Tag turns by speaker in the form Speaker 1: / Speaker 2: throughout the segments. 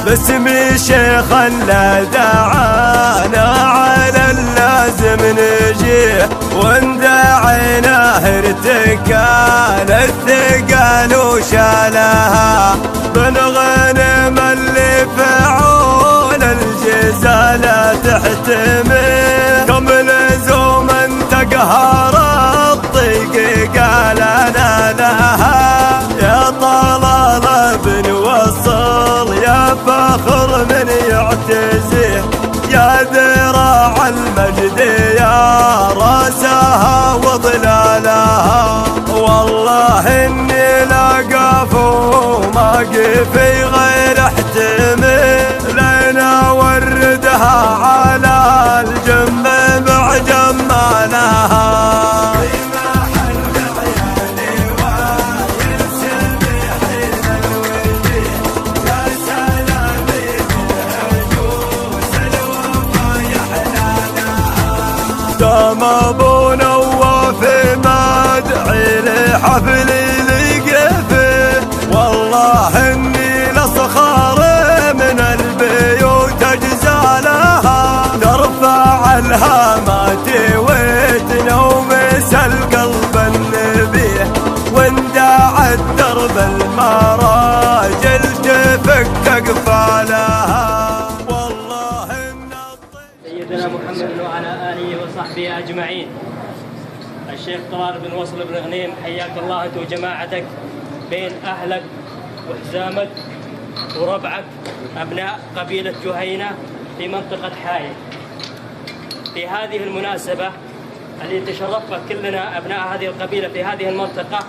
Speaker 1: باسم شيخ اللي دعانا على اللازم نجيه، وان دعيناه ارتكال الثقال وشالها، بن غنم اللي فعول الجزالة تحتمل، كم لزوم تقهر الضيق قال انا لها، يا طلال بنوصل يا فخر من يعتزيه، يا ذراع المجد يا راسها وظلالها، والله اني لاقف وما قفي غير احتمل، لنا وردها على الجنب مع جمالها. دام ابو نواف مدعي لحفلي لقفه، والله اني لصخار من البيوت اجزالها، نرفع الهامات وتنومس القلب النبيه، وانداع الدرب المراجل تفك اقفالها.
Speaker 2: سيدنا محمد وعلى آله وصحبه أجمعين. الشيخ طلال بن وصل بن غنيم، حياك الله أنت وجماعتك بين أهلك وحزامك وربعك أبناء قبيلة جهينة في منطقة حايل. في هذه المناسبة اللي تشرفت كلنا أبناء هذه القبيلة في هذه المنطقة،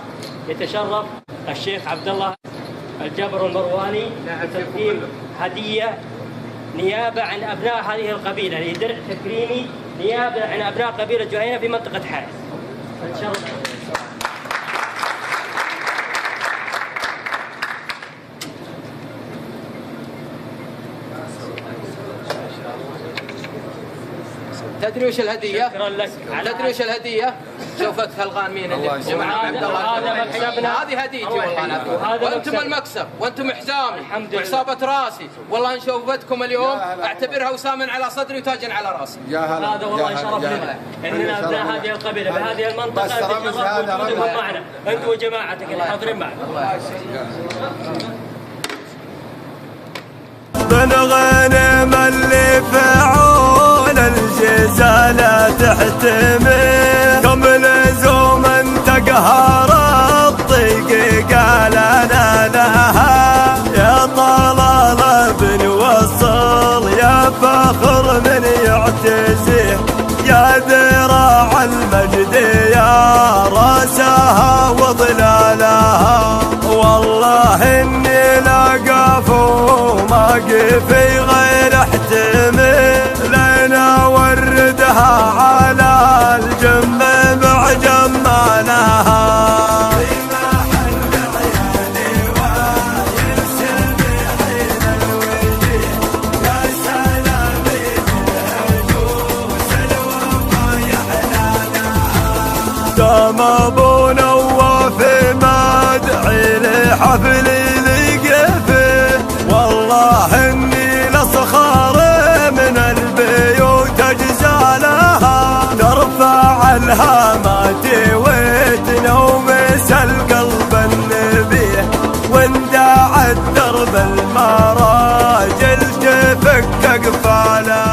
Speaker 2: يتشرف الشيخ عبد الله الجبر المرواني بتقديم هدية نيابة عن أبناء هذه القبيلة، لدرع تكريمي نيابة عن أبناء قبيلة جهينة في منطقة حائل.
Speaker 3: تدري وش الهدية؟
Speaker 2: شكرا لك.
Speaker 3: تدري وش الهدية؟ شوفت الغانمين اللي في جماعة عبد الله،
Speaker 2: هذا مكسبنا،
Speaker 3: هذه هديتي والله، وانتم المكسب وانتم حزامي وعصابة راسي، والله ان شوفتكم اليوم اعتبرها وساما على صدري وتاجا على راسي.
Speaker 2: هذا والله شرف لنا اننا ابناء هذه القبيله بهذه المنطقه تشرفوا وجودكم معنا انت وجماعتك الحاضرين معنا.
Speaker 1: بن غنم اللي فعول الجزالة تحتمل، كم لزوم تقهر الضيق قال انا لها، يا طلال بنوصل يا فخر من يعتزيه، يا ذراع المجد يا راسها وظلالها، والله اني لاقف وما قفي غير احتمل، لنا وردها على الجنب مع جمالها. دام ابو نواف مدعي لحفلي لقفه، والله اني لصخار من البيوت اجزالها، نرفع الهامات وتنومس القلب النبيه، وانداع الدرب المراجل تفك اقفالها.